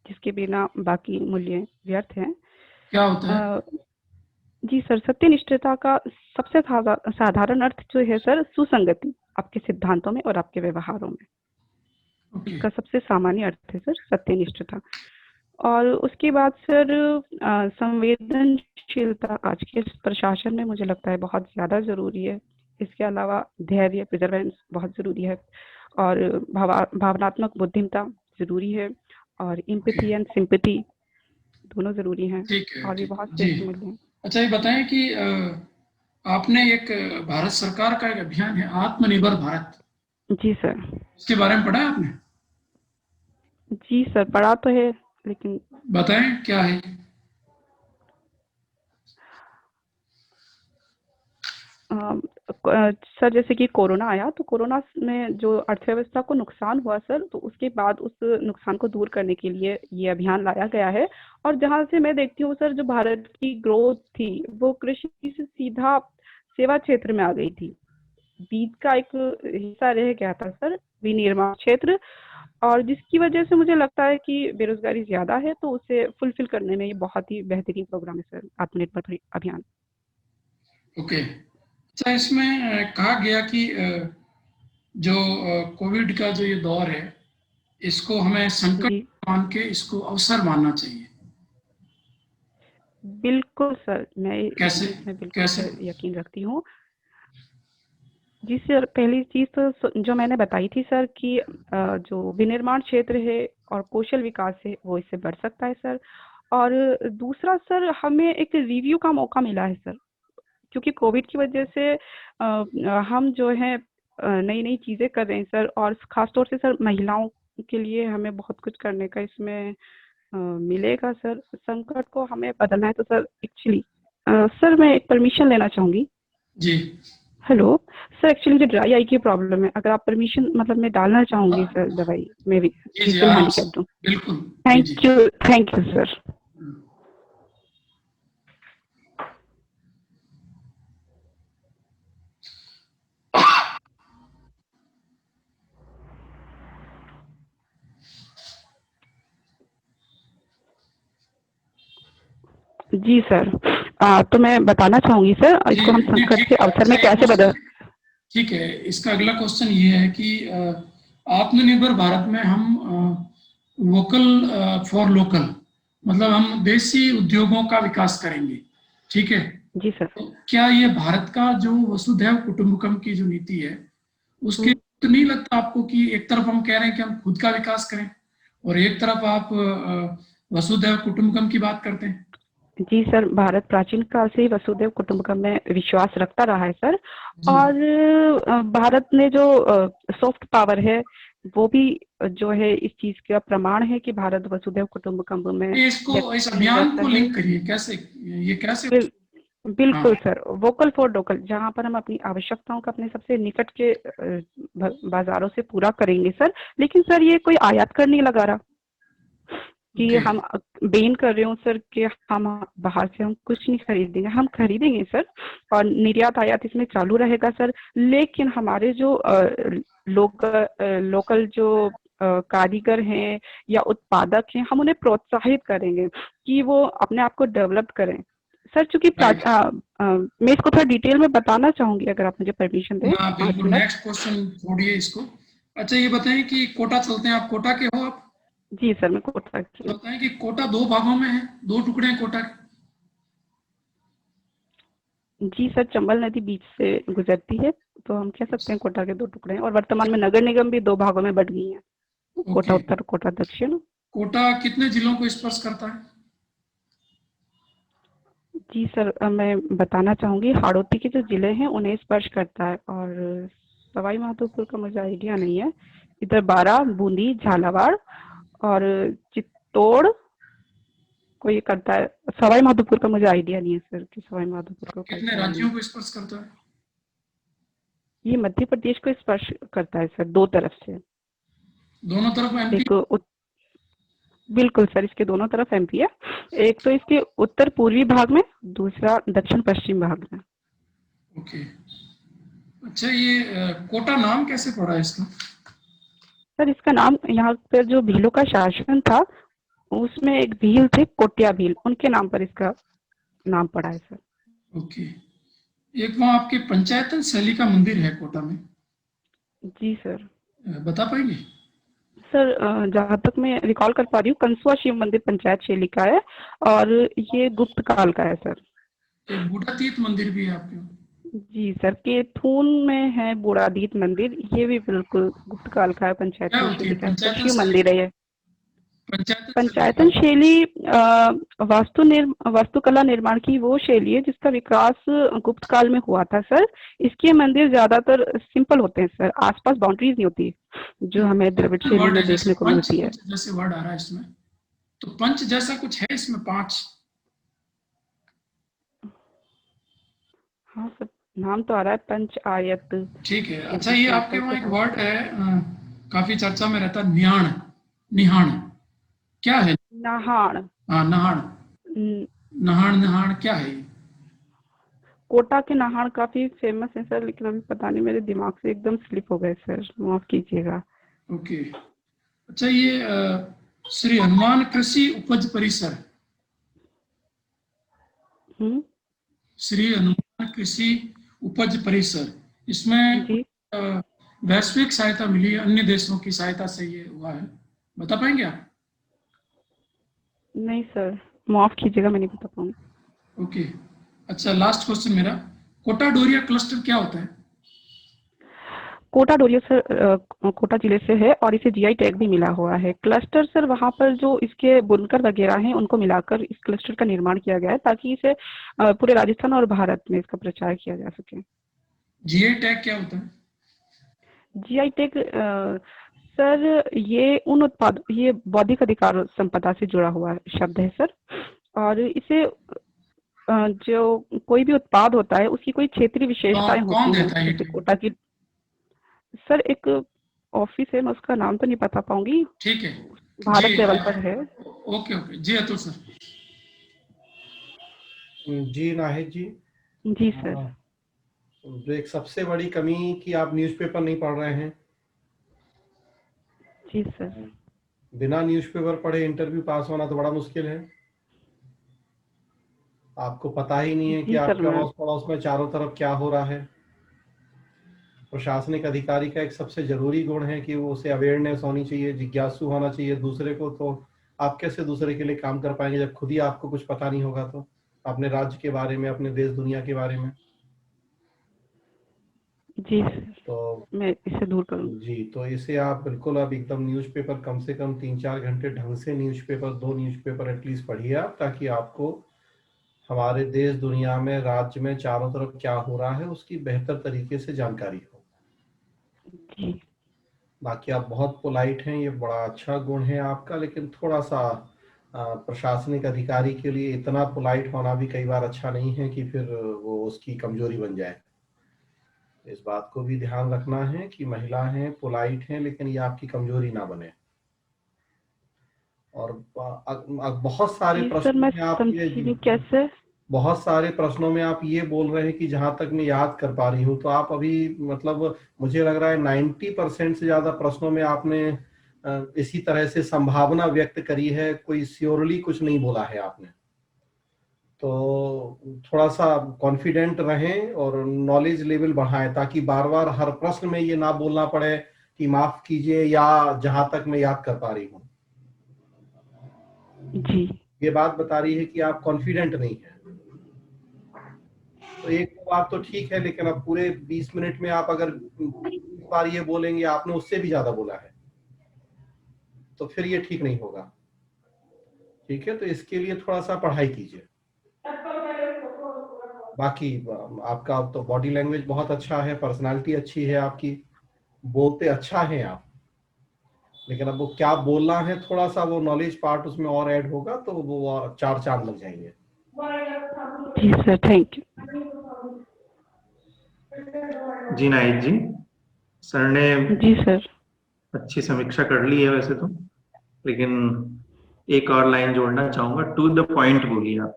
[SPEAKER 3] जिसके बिना बाकी मूल्य व्यर्थ हैं।
[SPEAKER 1] क्या होता है?
[SPEAKER 3] अ, जी सर, सत्यनिष्ठता का सबसे साधारण अर्थ जो है सर, सुसंगति आपके सिद्धांतों में और आपके व्यवहारों में,
[SPEAKER 1] ओके।
[SPEAKER 3] इसका सबसे सामान्य अर्थ है सर सत्यनिष्ठता। और उसके बाद सर संवेदनशीलता आज के प्रशासन में मुझे लगता है बहुत ज़्यादा ज़रूरी है। इसके अलावा धैर्य, प्रिजर्वेंस बहुत ज़रूरी है, और भावनात्मक बुद्धिमत्ता ज़रूरी है, और
[SPEAKER 1] ओके।
[SPEAKER 3] एम्पैथी एंड सिंपैथी दोनों ज़रूरी हैं,
[SPEAKER 1] ठीक है,
[SPEAKER 3] और भी
[SPEAKER 1] ठीक
[SPEAKER 3] बहुत
[SPEAKER 1] है
[SPEAKER 3] से
[SPEAKER 1] जी।
[SPEAKER 3] ऐसे मूल्य हैं।
[SPEAKER 1] अच्छा ये बताएं कि आपने एक भारत सरकार का एक अभियान है आत्मनिर्भर भारत,
[SPEAKER 3] जी सर।
[SPEAKER 1] इसके बारे में पढ़ा है आपने?
[SPEAKER 3] जी सर, पढ़ा तो है, लेकिन
[SPEAKER 1] बताएं क्या है?
[SPEAKER 3] सर जैसे कि कोरोना आया, तो कोरोना में जो अर्थव्यवस्था को नुकसान हुआ सर, तो उसके बाद उस नुकसान को दूर करने के लिए ये अभियान लाया गया है। और जहाँ से मैं देखती हूँ सर, जो भारत की ग्रोथ थी वो कृषि से सीधा सेवा क्षेत्र में आ गई थी। बीच का एक हिस्सा रह गया था सर, विनिर्माण क्षेत्र, और जिसकी वजह से मुझे लगता है कि बेरोजगारी ज्यादा है, तो उसे फुलफिल करने में ये बहुत ही बेहतरीन प्रोग्राम है सर, आत्मनिर्भर अभियान।
[SPEAKER 1] ओके। अच्छा इसमें कहा गया कि जो कोविड का जो ये दौर है, इसको हमें संकट
[SPEAKER 3] जी
[SPEAKER 1] मान के इसको अवसर मानना चाहिए।
[SPEAKER 3] बिल्कुल सर, मैं इस
[SPEAKER 1] कैसे?
[SPEAKER 3] चीज में बिल्कुल
[SPEAKER 1] कैसे?
[SPEAKER 3] सर यकीन रखती हूँ। जी सर, पहली चीज तो जो मैंने बताई थी सर कि जो विनिर्माण क्षेत्र है और कौशल विकास है वो इससे बढ़ सकता है सर। और दूसरा सर, हमें एक रिव्यू का मौका मिला है सर, क्योंकि कोविड की वजह से हम जो है नई नई चीजें कर रहे हैं सर, और खास तौर से सर महिलाओं के लिए हमें बहुत कुछ करने का इसमें मिलेगा सर। संकट को हमें बदलना है तो सर एक्चुअली सर मैं एक परमिशन लेना चाहूंगी।
[SPEAKER 1] जी
[SPEAKER 3] हेलो सर, एक्चुअली मुझे ड्राई आई की प्रॉब्लम है, अगर आप परमिशन मतलब मैं डालना चाहूंगी सर दवाई, मैं भी
[SPEAKER 1] जी जी,
[SPEAKER 3] विजुअल
[SPEAKER 1] आराम से,
[SPEAKER 3] हैंडीकैप दूँ।
[SPEAKER 1] बिल्कुल कीजिए।
[SPEAKER 3] Thank you sir. जी सर, तो मैं बताना चाहूंगी सर,
[SPEAKER 1] जी
[SPEAKER 3] इसको हम
[SPEAKER 1] नहीं,
[SPEAKER 3] संकट
[SPEAKER 1] ठीक
[SPEAKER 3] से
[SPEAKER 1] है।
[SPEAKER 3] अवसर
[SPEAKER 1] अच्छा,
[SPEAKER 3] में
[SPEAKER 1] एक
[SPEAKER 3] कैसे
[SPEAKER 1] क्वेश्चन,
[SPEAKER 3] बदल।
[SPEAKER 1] ठीक है, इसका अगला क्वेश्चन ये है कि आत्मनिर्भर भारत में हम वोकल फॉर लोकल, मतलब हम देसी उद्योगों का विकास करेंगे, ठीक है।
[SPEAKER 3] जी सर।
[SPEAKER 1] तो क्या ये भारत का जो वसुधैव कुटुंबकम की जो नीति है, उसके
[SPEAKER 3] हुँ।
[SPEAKER 1] तो नहीं लगता आपको कि एक तरफ हम कह रहे हैं कि हम खुद का विकास करें और एक तरफ आप वसुधैव कुटुंबकम की बात करते हैं?
[SPEAKER 3] जी सर, भारत प्राचीन काल से ही वसुधैव कुटुंबकम में विश्वास रखता रहा है सर।
[SPEAKER 1] जी
[SPEAKER 3] और भारत ने जो सॉफ्ट पावर है, वो भी जो है इस चीज़ का प्रमाण है कि भारत वसुधैव कुटुंबकम में
[SPEAKER 1] ये इसको, इस
[SPEAKER 3] यकीन
[SPEAKER 1] अभियान
[SPEAKER 3] रखता
[SPEAKER 1] को
[SPEAKER 3] है।
[SPEAKER 1] लिंक करिए, कैसे ये कैसे?
[SPEAKER 3] बिल
[SPEAKER 1] हाँ,
[SPEAKER 3] बिल्कुल सर, वोकल फॉर लोकल, जहाँ पर हम अपनी आवश्यकताओं को अपने सबसे निकट के बाज़ारों से पूरा करेंगे सर। लेकिन सर ये कोई आयात कर नहीं लगा रहा कि
[SPEAKER 1] ओके।
[SPEAKER 3] हम बेन कर रहे हो सर कि हम बाहर से हम कुछ नहीं खरीदेंगे, हम खरीदेंगे सर, और निर्यात आयात इसमें चालू रहेगा सर। लेकिन हमारे जो लोकल जो कारीगर हैं या उत्पादक हैं, हम उन्हें प्रोत्साहित करेंगे कि वो अपने आप को डेवलप करें सर। चूंकि
[SPEAKER 1] राइट।
[SPEAKER 3] मैं इसको थोड़ा डिटेल में बताना चाहूंगी, अगर आप मुझे परमिशन दें
[SPEAKER 1] हाँ
[SPEAKER 3] 5
[SPEAKER 1] बिल्कुल,
[SPEAKER 3] मिनट।
[SPEAKER 1] नेक्स्ट क्वेश्चन छोड़िए इसको। अच्छा ये बताएं कि कोटा चलते हैं, आप कोटा के हो आप?
[SPEAKER 3] जी सर, मैं कोटा की हूँ।
[SPEAKER 1] बताएं कि कोटा दो भागों में है, दो टुकड़े हैं कोटा के।
[SPEAKER 3] जी सर, चंबल नदी बीच से गुजरती है, तो हम कह सकते हैं कोटा के 2 टुकड़े हैं, और वर्तमान में नगर निगम भी 2 भागों में बँट गई हैं, कोटा
[SPEAKER 1] ओके।
[SPEAKER 3] उत्तर, कोटा दक्षिण।
[SPEAKER 1] कोटा कितने जिलों को स्पर्श करता है?
[SPEAKER 3] जी सर, मैं बताना चाहूँगी, हाड़ौती के जो ज़िले हैं उन्हें स्पर्श करता है, और सवाई माधोपुर का मुझे आइडिया नहीं है। इधर बारां, बूंदी, झालावाड़ और चित्तौड़ को ये करता है। सवाई माधोपुर का मुझे आइडिया नहीं है सर कि सवाई माधोपुर को
[SPEAKER 1] कितने
[SPEAKER 3] करता है या नहीं।
[SPEAKER 1] राज्यों को स्पर्श करता है?
[SPEAKER 3] ये मध्य प्रदेश को स्पर्श करता है सर, 2 तरफ से।
[SPEAKER 1] दोनों तरफ एमपी?
[SPEAKER 3] एक बिल्कुल सर, इसके दोनों तरफ एमपी है। एक तो इसके उत्तर पूर्वी भाग में, दूसरा दक्षिण पश्चिम भाग में।
[SPEAKER 1] ओके। अच्छा ये कोटा नाम कैसे पड़ा है इसका?
[SPEAKER 3] सर इसका नाम, यहाँ पर जो भीलों का शासन था, उसमें एक भील थे, कोटिया भील, उनके नाम पर इसका नाम पड़ा है सर।
[SPEAKER 1] ओके। एक वहाँ आपके पंचायतन शैली का मंदिर है कोटा में,
[SPEAKER 3] जी सर।
[SPEAKER 1] बता पाएंगे?
[SPEAKER 3] सर जहाँ तक मैं रिकॉल कर पा रही हूँ, कंसुआ शिव मंदिर पंचायत शैली का है, और ये गुप्त काल का है सर।
[SPEAKER 1] एक बूढ़ातीत मंदिर भी है आपके?
[SPEAKER 3] जी सर, केथून में है बूढ़ादीत मंदिर, ये भी बिल्कुल गुप्त काल का है,
[SPEAKER 1] क्या
[SPEAKER 3] पंचायतन
[SPEAKER 1] होती
[SPEAKER 3] शैली
[SPEAKER 1] है
[SPEAKER 3] का है सर,
[SPEAKER 1] पंचायतन
[SPEAKER 3] शिव
[SPEAKER 1] शैली?
[SPEAKER 3] मंदिर है ये।
[SPEAKER 1] पंचायतन शैली क्या
[SPEAKER 3] पंचायतन
[SPEAKER 1] होती
[SPEAKER 3] शैली वास्तुकला निर्माण की वो शैली है जिसका विकास गुप्त काल में हुआ था सर। इसके मंदिर ज्यादातर सिंपल होते हैं सर, आसपास बाउंड्रीज नहीं होती जो हमें द्रविड़
[SPEAKER 1] है?
[SPEAKER 3] शैली
[SPEAKER 1] वर्ड है
[SPEAKER 3] में
[SPEAKER 1] जैसे
[SPEAKER 3] देखने को
[SPEAKER 1] पंच,
[SPEAKER 3] मिलती है।
[SPEAKER 1] कुछ जैसे वर्ड आ रहा है इसमें, तो पंच जैसा कुछ है इसमें, पांच?
[SPEAKER 3] हाँ सर, नाम तो आ रहा है पंच आयत,
[SPEAKER 1] ठीक है। अच्छा
[SPEAKER 3] ऐसे
[SPEAKER 1] ये आपके
[SPEAKER 3] करके
[SPEAKER 1] वहाँ एक
[SPEAKER 3] था।
[SPEAKER 1] वर्ड है, काफी चर्चा में रहता है, न्याण, निहाण, क्या है?
[SPEAKER 3] नाहाण।
[SPEAKER 1] हाँ नहाण,
[SPEAKER 3] न-
[SPEAKER 1] नहाण नहाण क्या है ये?
[SPEAKER 3] कोटा के नाहाण काफी फेमस है सर, लेकिन अभी पता नहीं, मेरे दिमाग से एकदम स्लिप हो गए सर, माफ कीजिएगा।
[SPEAKER 1] ओके। अच्छा ये श्री हनुमान कृषि उपज परिसर,
[SPEAKER 3] हम्म।
[SPEAKER 1] श्री हनुमान कृषि उपज परिसर, इसमें
[SPEAKER 3] जी
[SPEAKER 1] वैश्विक सहायता मिली है, अन्य देशों की सहायता से ये हुआ है, बता पाएंगे आप?
[SPEAKER 3] नहीं सर, माफ कीजिएगा, मैं नहीं बता पाऊंगी।
[SPEAKER 1] ओके, अच्छा, लास्ट क्वेश्चन मेरा, कोटा डोरिया क्लस्टर क्या होता है?
[SPEAKER 3] कोटा डोरिया सर कोटा जिले से है और इसे जीआई टैग भी मिला हुआ है। क्लस्टर सर वहाँ पर जो इसके बुनकर वगैरह हैं उनको मिलाकर इस क्लस्टर का निर्माण किया गया है ताकि इसे पूरे राजस्थान और भारत में इसका प्रचार किया जा सके।
[SPEAKER 1] जीआई टैग क्या होता है?
[SPEAKER 3] जीआई टैग सर ये बौद्धिक अधिकार संपदा से जुड़ा हुआ शब्द है सर, और इसे जो कोई भी उत्पाद होता है उसकी कोई क्षेत्रीय विशेषताएं
[SPEAKER 1] कौन
[SPEAKER 3] होती हैं,
[SPEAKER 1] देता है ये
[SPEAKER 3] जैसे
[SPEAKER 1] टैग?
[SPEAKER 3] कोटा की सर एक ऑफिस है, मैं उसका नाम तो नहीं बता पाऊंगी,
[SPEAKER 1] ठीक है
[SPEAKER 3] भारत
[SPEAKER 1] जी,
[SPEAKER 3] लेवल पर है।
[SPEAKER 1] ओके ओके जी, अतुल सर।
[SPEAKER 2] जी नाहिद जी,
[SPEAKER 3] जी सर।
[SPEAKER 2] जो एक सबसे बड़ी कमी कि आप न्यूज़पेपर नहीं पढ़ रहे हैं।
[SPEAKER 3] जी सर।
[SPEAKER 2] बिना न्यूज़पेपर पढ़े इंटरव्यू पास होना तो बड़ा मुश्किल है। आपको पता ही नहीं है कि
[SPEAKER 3] जी सर,
[SPEAKER 2] आपके
[SPEAKER 3] मैं
[SPEAKER 2] अड़ोस पड़ोस में चारों तरफ क्या हो रहा है। प्रशासनिक अधिकारी का एक सबसे जरूरी गुण है कि वो उसे अवेयरनेस होनी चाहिए, जिज्ञासु होना चाहिए दूसरे को। तो आप कैसे दूसरे के लिए काम कर पाएंगे जब खुद ही आपको कुछ पता नहीं होगा, तो अपने राज्य के बारे में, अपने देश दुनिया के बारे में।
[SPEAKER 3] जी सर,
[SPEAKER 2] तो
[SPEAKER 3] मैं इसे दूर करूंगी।
[SPEAKER 2] जी, तो इसे आप बिल्कुल अब एकदम न्यूज़पेपर कम से कम 3-4 घंटे ढंग से न्यूज़पेपर, 2 न्यूज़पेपर एटलीस्ट पढ़िए आप, ताकि आपको हमारे देश दुनिया में, राज्य में चारों तरफ क्या हो रहा है उसकी बेहतर तरीके से जानकारी हो।
[SPEAKER 3] जी
[SPEAKER 2] बाकी आप बहुत पोलाइट हैं, ये बड़ा अच्छा गुण है आपका, लेकिन थोड़ा सा प्रशासनिक अधिकारी के लिए इतना पोलाइट होना भी कई बार अच्छा नहीं है कि फिर वो उसकी कमजोरी बन जाए। इस बात को भी ध्यान रखना है कि महिला हैं, पोलाइट हैं, लेकिन ये आपकी कमजोरी ना बने। और बहुत सारे
[SPEAKER 3] जी सर,
[SPEAKER 2] प्रश्नों
[SPEAKER 3] मैं
[SPEAKER 2] में आप ये
[SPEAKER 3] समझी नहीं कैसे।
[SPEAKER 2] बहुत सारे प्रश्नों में आप ये बोल रहे हैं कि जहां तक मैं याद कर पा रही हूँ, तो आप अभी मतलब मुझे लग रहा है 90% से ज्यादा प्रश्नों में आपने इसी तरह से संभावना व्यक्त करी है, कोई श्योरली कुछ नहीं बोला है आपने। तो थोड़ा सा कॉन्फिडेंट रहें और नॉलेज लेवल बढ़ाएं, ताकि बार बार हर प्रश्न में ये ना बोलना पड़े कि माफ कीजिए, या जहां तक मैं याद कर पा रही हूँ।
[SPEAKER 3] जी
[SPEAKER 2] ये बात बता रही है कि आप कॉन्फिडेंट नहीं है। तो एक बात तो ठीक है, लेकिन अब पूरे 20 मिनट में आप अगर बार ये बोलेंगे आपने उससे भी ज्यादा बोला है, तो फिर ये ठीक नहीं होगा। ठीक है, तो इसके लिए थोड़ा सा पढ़ाई कीजिए। बाकी आपका तो बॉडी लैंग्वेज बहुत अच्छा है, पर्सनालिटी अच्छी है आपकी, बोलते अच्छा है आप, लेकिन अब वो क्या बोलना है, थोड़ा सा वो नॉलेज पार्ट उसमें और ऐड होगा तो वो और 4 चांद लग जाएंगे।
[SPEAKER 3] जी सर, थैंक यू।
[SPEAKER 4] जी नाहिद जी, सर ने
[SPEAKER 3] जी सर।
[SPEAKER 4] अच्छी समीक्षा कर ली है वैसे तो, लेकिन एक और लाइन जोड़ना चाहूंगा, टू द पॉइंट बोलिए आप।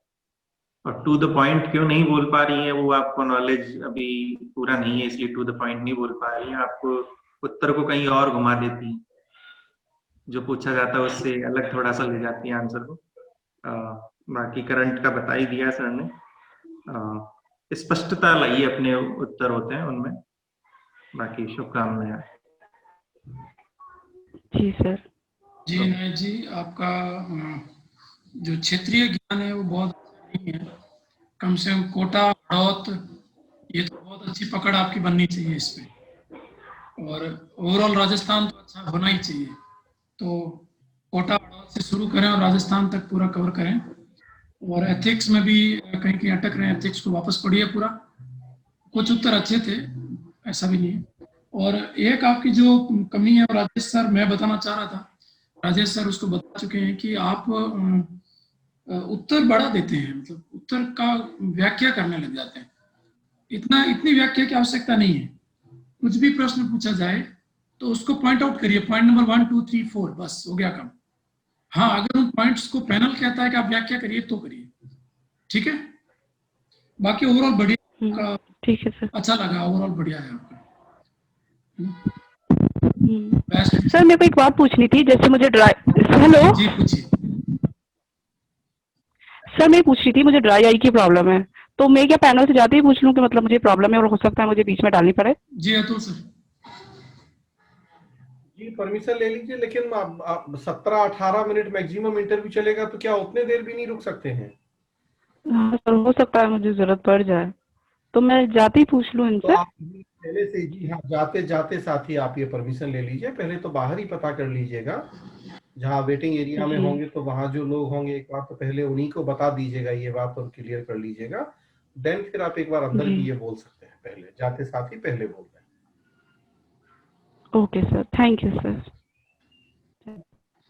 [SPEAKER 4] और टू द पॉइंट क्यों नहीं बोल पा रही है, वो आपको नॉलेज अभी पूरा नहीं है इसलिए टू द पॉइंट नहीं बोल पा रही है, आपको उत्तर को कहीं और घुमा देती है, जो पूछा जाता है उससे अलग थोड़ा सा ले जाती है आंसर को। बाकी करंट का बता ही दिया सर ने, स्पष्टता लाइए अपने उत्तर होते हैं उनमें। बाकी शुभकामनाएं।
[SPEAKER 3] जी सर।
[SPEAKER 1] जी नायक जी, आपका जो क्षेत्रीय ज्ञान है वो बहुत अच्छा नहीं है। कम से कम कोटा, हड़ौत, ये तो बहुत अच्छी पकड़ आपकी बननी चाहिए इस पे, और ओवरऑल राजस्थान तो अच्छा होना ही चाहिए। तो कोटा, हड़ौत से शुरू करें और राजस्थान तक पूरा कवर करें। और एथिक्स में भी कहीं कहीं अटक रहे हैं, एथिक्स को वापस पढ़िए पूरा। कुछ उत्तर अच्छे थे, ऐसा भी नहीं है। और एक आपकी जो कमी है, राजेश सर मैं बताना चाह रहा था, राजेश सर उसको बता चुके हैं कि आप उत्तर बढ़ा देते हैं, मतलब उत्तर का व्याख्या करने लग जाते हैं। इतनी व्याख्या की आवश्यकता नहीं है। कुछ भी प्रश्न पूछा जाए तो उसको पॉइंट आउट करिए, पॉइंट नंबर 1 2 3 4, बस हो गया काम। हाँ, अगर उन पॉइंट्स को पैनल कहता है कि आप व्याख्या करिए तो करिए, ठीक है। बाकी ओवरऑल बढ़िया,
[SPEAKER 3] ठीक है सर।
[SPEAKER 1] अच्छा लगा, ओवरऑल बढ़िया है आपका।
[SPEAKER 3] बेस्ट। सर मेरे को एक बात पूछनी थी, जैसे मुझे हेलो
[SPEAKER 1] जी पूछिए।
[SPEAKER 3] सर मैं पूछ रही थी, मुझे ड्राई आई की प्रॉब्लम है, तो मैं क्या पैनल से जाते ही पूछ लूं कि मतलब मुझे प्रॉब्लम है और हो सकता है मुझे बीच में डालनी पड़े?
[SPEAKER 1] जी अतुल सर।
[SPEAKER 2] जी परमिशन ले लीजिए, लेकिन 17-18 मिनट मैक्सिमम इंटरव्यू चलेगा, तो क्या उतने देर भी नहीं रुक सकते हैं?
[SPEAKER 3] हाँ सर, हो सकता है मुझे जरूरत पड़ जाए, तो मैं जाते ही पूछ लूँ
[SPEAKER 2] तो
[SPEAKER 3] इनसे।
[SPEAKER 2] आप पहले से, जी हाँ, जाते जाते साथ ही आप ये परमिशन ले लीजिए। पहले तो बाहर ही पता कर लीजिएगा, जहाँ वेटिंग एरिया में
[SPEAKER 3] जी।
[SPEAKER 2] होंगे तो वहाँ जो लोग होंगे एक बार तो पहले उन्हीं को बता दीजिएगा, ये बात और क्लियर कर लीजिएगा। देन फिर आप एक बार अंदर
[SPEAKER 3] जी।
[SPEAKER 2] भी ये बोल सकते हैं, पहले जाते साथ ही पहले बोल दें।
[SPEAKER 3] Okay sir, thank you sir.